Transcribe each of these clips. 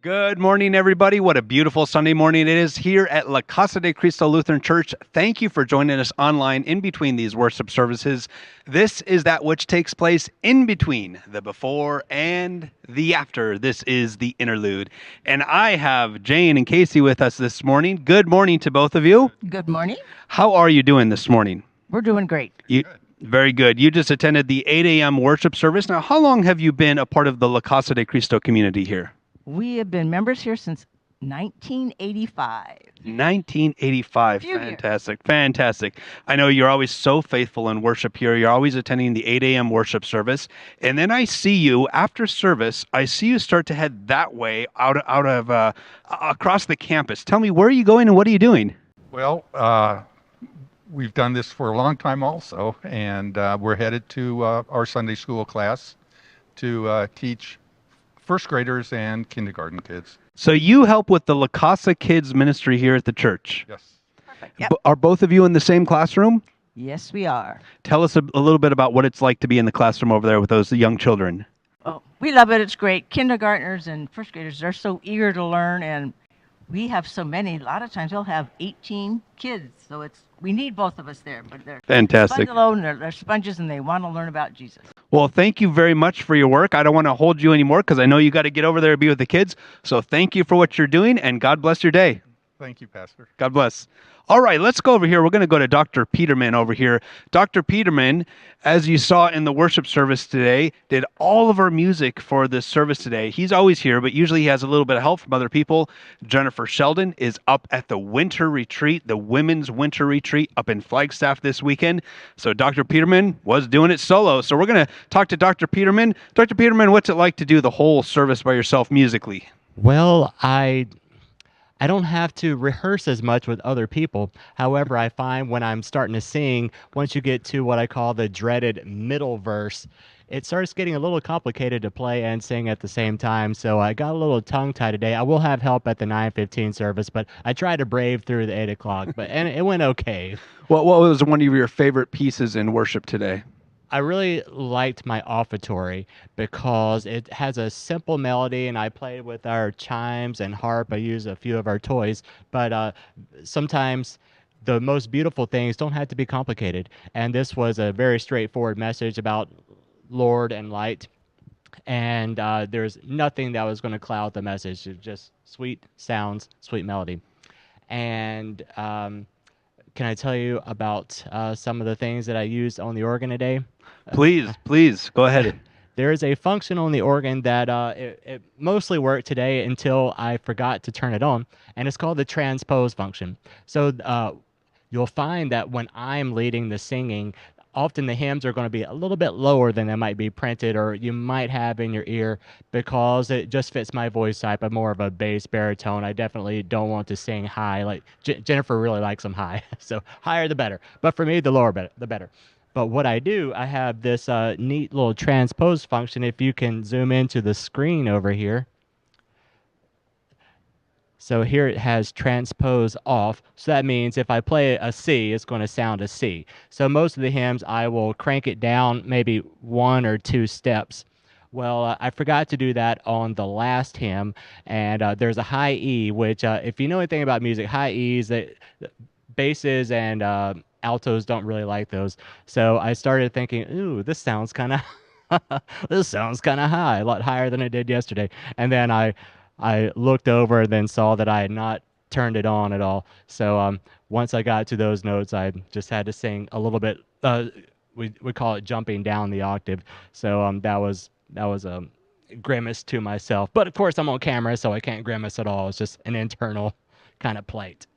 Good morning, everybody. What a beautiful Sunday morning it is here at La Casa de Cristo Lutheran Church. Thank you for joining us online in between these worship services. This is that which takes place in between the before and the after. This is the interlude. And I have Jane and Casey with us this morning. Good morning to both of you. Good morning. How are you doing this morning? We're doing great. Very good. You just attended the 8 a.m. worship service. Now, how long have you been a part of the La Casa de Cristo community here? We have been members here since 1985. 1985. Few Fantastic. Fantastic. I know you're always so faithful in worship here. You're always attending the 8 a.m. worship service. And then I see you after service, I see you start to head that way out of across the campus. Tell me, where are you going and what are you doing? Well, we've done this for a long time also, and we're headed to our Sunday school class to teach first graders and kindergarten kids. So you help with the La Casa Kids ministry here at the church. Yes. Perfect. Yep. Are both of you in the same classroom? Yes, we are. Tell us a little bit about what it's like to be in the classroom over there with those young children. Oh, we love it. It's great. Kindergartners and first graders, they're so eager to learn, and we have so many. A lot of times they'll have 18 kids, so we need both of us there. But they're Fantastic. fun to learn, they're sponges, and they want to learn about Jesus. Well, thank you very much for your work. I don't want to hold you anymore because I know you got to get over there and be with the kids. So thank you for what you're doing, and God bless your day. Thank you, Pastor. God bless. All right, let's go over here. We're going to go to Dr. Peterman over here. Dr. Peterman, as you saw in the worship service today, did all of our music for this service today. He's always here, but usually he has a little bit of help from other people. Jennifer Sheldon is up at the winter retreat, the women's winter retreat up in Flagstaff this weekend. So Dr. Peterman was doing it solo. So we're going to talk to Dr. Peterman. Dr. Peterman, what's it like to do the whole service by yourself musically? Well, I don't have to rehearse as much with other people. However, I find when I'm starting to sing, once you get to what I call the dreaded middle verse, it starts getting a little complicated to play and sing at the same time. So I got a little tongue-tied today. I will have help at the 9:15 service, but I tried to brave through the 8 o'clock, and it went okay. What was one of your favorite pieces in worship today? I really liked my offertory because it has a simple melody, and I played with our chimes and harp. I used a few of our toys, but sometimes the most beautiful things don't have to be complicated. And this was a very straightforward message about Lord and light, and there's nothing that was going to cloud the message. It's just sweet sounds, sweet melody. And can I tell you about some of the things that I used on the organ today? Please, go ahead. There is a function on the organ that it mostly worked today until I forgot to turn it on, and it's called the transpose function. So you'll find that when I'm leading the singing, often the hymns are going to be a little bit lower than they might be printed or you might have in your ear because it just fits my voice type. I'm more of a bass baritone. I definitely don't want to sing high. Like Jennifer really likes them high, so higher the better. But for me, the lower the better. But what I do, I have this neat little transpose function. If you can zoom into the screen over here. So here it has transpose off. So that means if I play a C, it's going to sound a C. So most of the hymns, I will crank it down maybe 1 or 2 steps. Well, I forgot to do that on the last hymn. And there's a high E, which if you know anything about music, high E's, basses and altos don't really like those. So I started thinking, ooh, this sounds kind of high, a lot higher than it did yesterday. And then I looked over and then saw that I had not turned it on at all. So once I got to those notes, I just had to sing a little bit. We call it jumping down the octave. So that was a grimace to myself. But of course, I'm on camera, so I can't grimace at all. It's just an internal kind of plight.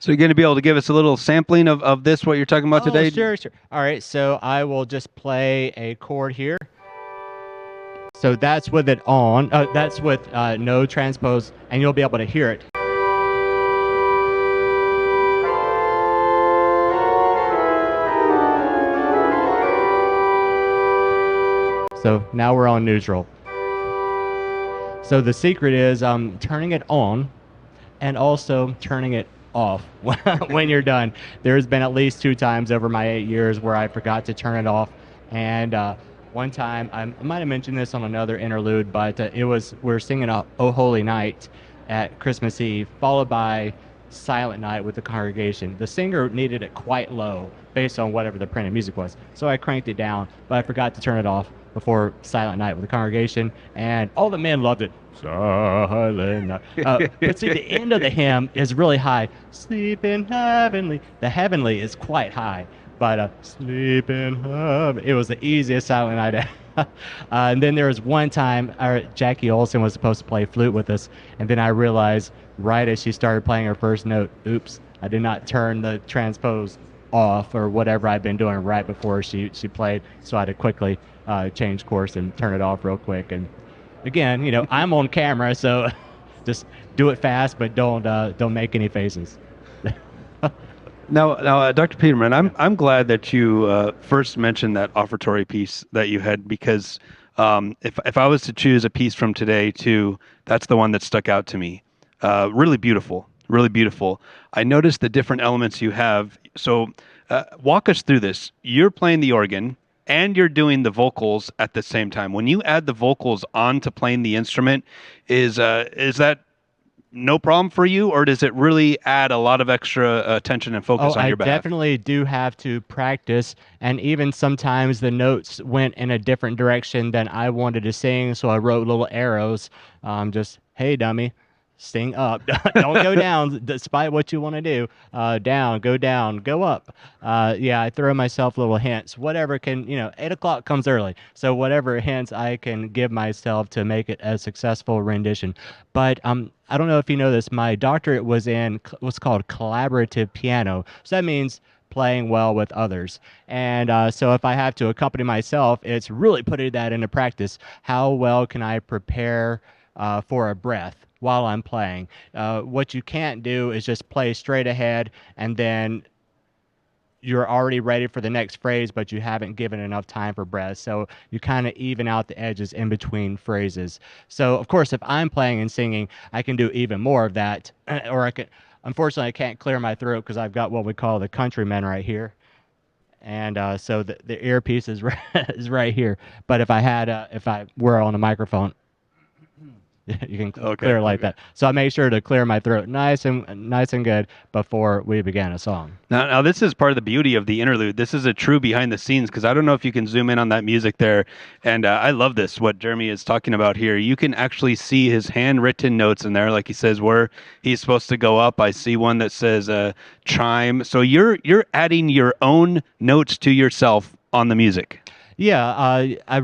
So you're going to be able to give us a little sampling of this, what you're talking about today? Sure. All right, so I will just play a chord here. So that's with it on. That's with no transpose, and you'll be able to hear it. So now we're on neutral. So the secret is turning it on and also turning it off when you're done. There's been at least 2 times over my 8 years where I forgot to turn it off, and one time, I might have mentioned this on another interlude, but we were singing "Oh Holy Night" at Christmas Eve, followed by "Silent Night" with the congregation. The singer needed it quite low, based on whatever the printed music was, so I cranked it down, but I forgot to turn it off before "Silent Night" with the congregation, and all the men loved it. Silent Night. But see, the end of the hymn is really high. Sleep in heavenly. The heavenly is quite high. But sleep in heaven. It was the easiest Silent Night. And then there was one time Jackie Olsen was supposed to play flute with us, and then I realized right as she started playing her first note, oops, I did not turn the transpose off or whatever I'd been doing right before she played, so I had to quickly change course and turn it off real quick. And again, I'm on camera, so just do it fast, but don't make any faces. Now, Dr. Peterman, I'm glad that you first mentioned that offertory piece that you had, because if I was to choose a piece from today too, that's the one that stuck out to me. Really beautiful, really beautiful. I noticed the different elements you have. So walk us through this. You're playing the organ and you're doing the vocals at the same time. When you add the vocals on to playing the instrument, is that no problem for you, or does it really add a lot of extra attention and focus on your behalf? I definitely do have to practice, and even sometimes the notes went in a different direction than I wanted to sing, so I wrote little arrows, just, hey, dummy, sing up. Don't go down, despite what you want to do. Down, go up. Yeah, I throw myself little hints. Whatever can, 8 o'clock comes early. So whatever hints I can give myself to make it a successful rendition. But I don't know if you know this, my doctorate was in what's called collaborative piano. So that means playing well with others. And so if I have to accompany myself, it's really putting that into practice. How well can I prepare for a breath while I'm playing? What you can't do is just play straight ahead and then you're already ready for the next phrase, but you haven't given enough time for breath. So you kind of even out the edges in between phrases. So of course, if I'm playing and singing, I can do even more of that. Or I can, unfortunately, I can't clear my throat because I've got what we call the countryman right here. And so the earpiece is is right here. But if I were on a microphone, you can clear it like that. So I make sure to clear my throat nice and good before we began a song. Now this is part of the beauty of the interlude. This is a true behind the scenes, because I don't know if you can zoom in on that music there. And I love this, what Jeremy is talking about here. You can actually see his handwritten notes in there, like he says where he's supposed to go up. I see one that says chime. So you're adding your own notes to yourself on the music. Yeah, I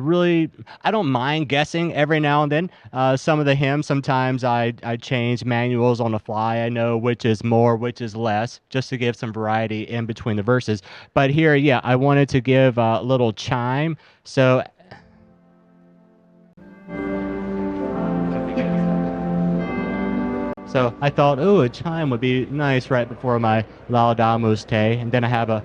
don't mind guessing every now and then. Some of the hymns, sometimes I change manuals on the fly. I know which is more, which is less, just to give some variety in between the verses. But here, yeah, I wanted to give a little chime. So I thought, oh, a chime would be nice right before my Laudamus Te. And then I have a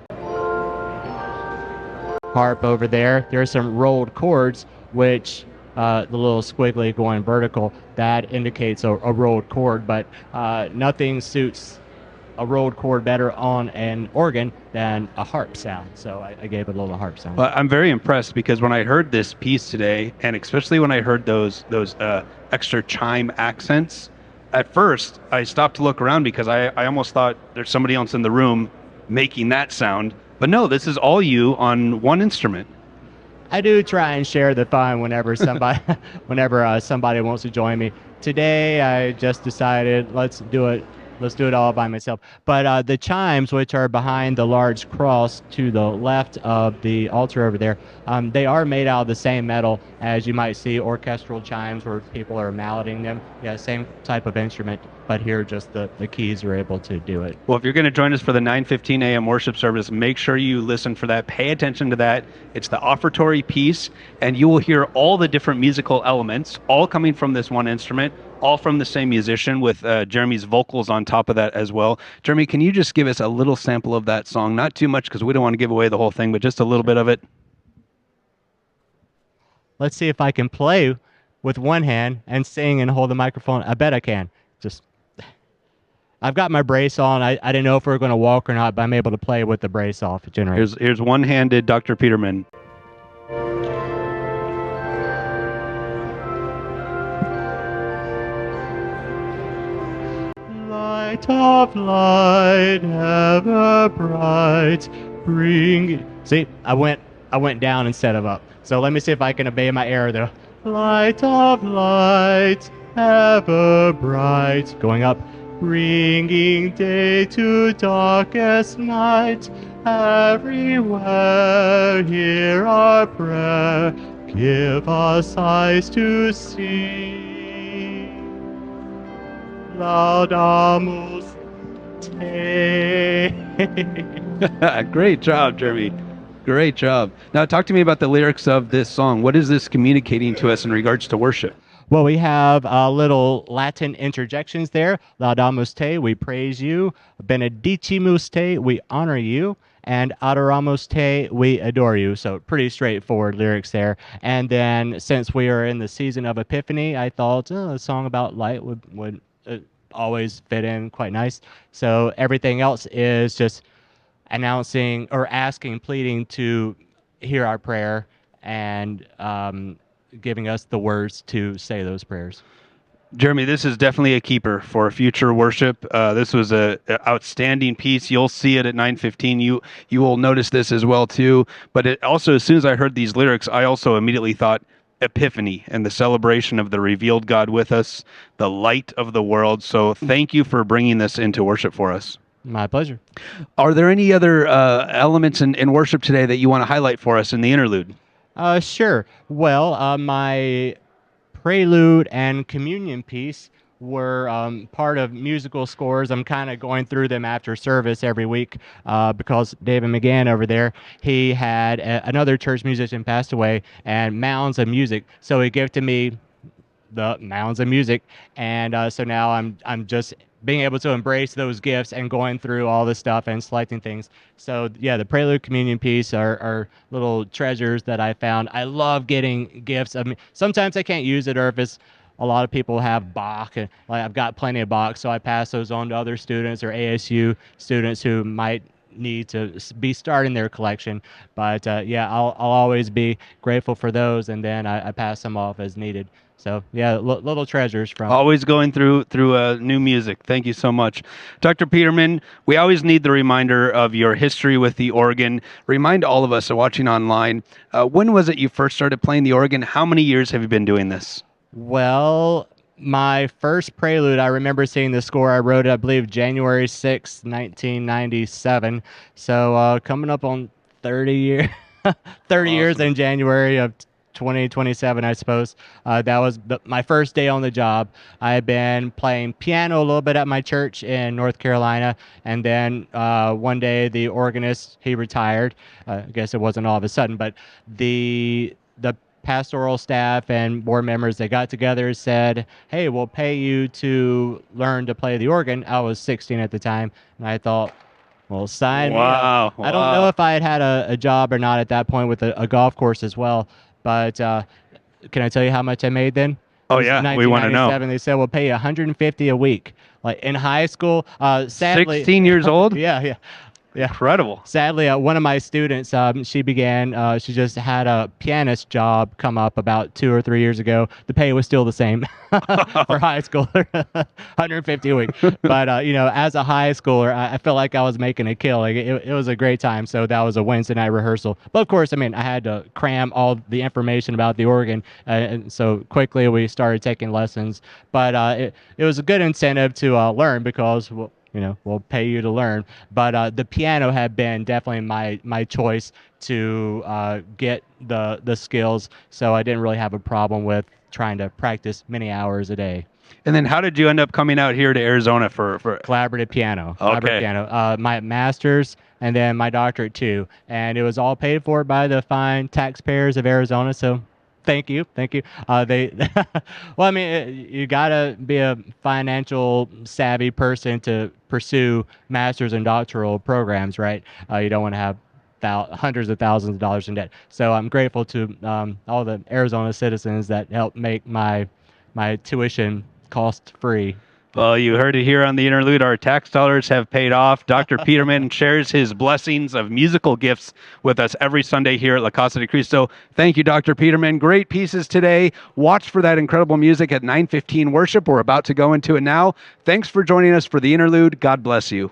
harp over there. There are some rolled chords, which the little squiggly going vertical, that indicates a rolled chord, but nothing suits a rolled chord better on an organ than a harp sound. So I gave it a little harp sound. Well, I'm very impressed, because when I heard this piece today, and especially when I heard those extra chime accents, at first I stopped to look around because I almost thought there's somebody else in the room making that sound. But no, this is all you on one instrument. I do try and share the fun whenever somebody somebody wants to join me. Today I just decided let's do it all by myself. But the chimes, which are behind the large cross to the left of the altar over there, they are made out of the same metal as you might see orchestral chimes where people are malleting them. Yeah, same type of instrument, but here just the keys are able to do it. Well, if you're going to join us for the 9:15 a.m. worship service, make sure you listen for that. Pay attention to that. It's the offertory piece, and you will hear all the different musical elements, all coming from this one instrument, all from the same musician, with Jeremy's vocals on top of that as well. Jeremy, can you just give us a little sample of that song? Not too much, because we don't want to give away the whole thing, but just a little bit of it. Let's see if I can play with one hand and sing and hold the microphone. I bet I can. I've got my brace on. I didn't know if we were going to walk or not, but I'm able to play with the brace off generally. Here's one-handed Dr. Peterman. of light, ever bright, bring. See, I went down instead of up. So let me see if I can obey my error though. Light of light, ever bright, going up, bringing day to darkest night. Everywhere hear our prayer, give us eyes to see. Laudamus te. Great job, Jeremy. Great job. Now, talk to me about the lyrics of this song. What is this communicating to us in regards to worship? Well, we have little Latin interjections there. Laudamus te, we praise you. Benedicimus te, we honor you. And adoramus te, we adore you. So pretty straightforward lyrics there. And then since we are in the season of Epiphany, I thought a song about light would always fit in quite nice. So everything else is just announcing or asking, pleading to hear our prayer and giving us the words to say those prayers. Jeremy, this is definitely a keeper for future worship. This was a outstanding piece. You'll see it at 9:15. You will notice this as well too. But it also, as soon as I heard these lyrics, I also immediately thought Epiphany and the celebration of the revealed God with us, the light of the world. So thank you for bringing this into worship for us. My pleasure. Are there any other elements in worship today that you want to highlight for us in the interlude? Sure. Well, my prelude and communion piece were part of musical scores. I'm kind of going through them after service every week because David McGann over there, he had another church musician passed away and mounds of music. So he gifted me the mounds of music, and so now I'm just being able to embrace those gifts and going through all this stuff and selecting things. So yeah, the prelude communion piece are little treasures that I found. I love getting gifts. I mean, sometimes I can't use it, or if it's a lot of people have Bach, and like I've got plenty of Bach, so I pass those on to other students or ASU students who might need to be starting their collection. But yeah, I'll always be grateful for those, and then I pass them off as needed. So yeah, little treasures from Always going through new music. Thank you so much, Dr. Peterman. We always need the reminder of your history with the organ. Remind all of us watching online. When was it you first started playing the organ? How many years have you been doing this? Well, my first prelude, I remember seeing the score. I wrote it, I believe, January 6th, 1997. So coming up on 30 years, 30 years in January of 2027, I suppose. That was my first day on the job. I had been playing piano a little bit at my church in North Carolina, and then one day the organist, he retired. I guess it wasn't all of a sudden, but the pastoral staff and board members, they got together and said, hey, we'll pay you to learn to play the organ. I was 16 at the time, and I thought, well, sign me up. I don't know if I had a job or not at that point with a golf course as well, but can I tell you how much I made then? Oh yeah, we want to know. They said we'll pay you $150 a week. Like in high school, sadly, 16 years old? Yeah. Incredible. Sadly, one of my students, she just had a pianist job come up about 2 or 3 years ago. The pay was still the same for high schooler, 150 a week. But, as a high schooler, I felt like I was making a kill. Like it was a great time. So that was a Wednesday night rehearsal. But of course, I had to cram all the information about the organ. And so quickly we started taking lessons. But it was a good incentive to learn because, well, we'll pay you to learn. But the piano had been definitely my choice to get the skills, so I didn't really have a problem with trying to practice many hours a day. And then how did you end up coming out here to Arizona for Collaborative piano? Okay. Collaborative piano. My master's and then my doctorate too. And it was all paid for by the fine taxpayers of Arizona, so thank you. Well, you gotta be a financial savvy person to pursue master's and doctoral programs, right? You don't want to have hundreds of thousands of dollars in debt. So I'm grateful to all the Arizona citizens that helped make my tuition cost free. Well, you heard it here on the Interlude. Our tax dollars have paid off. Dr. Peterman shares his blessings of musical gifts with us every Sunday here at La Casa de Cristo. Thank you, Dr. Peterman. Great pieces today. Watch for that incredible music at 9:15 worship. We're about to go into it now. Thanks for joining us for the Interlude. God bless you.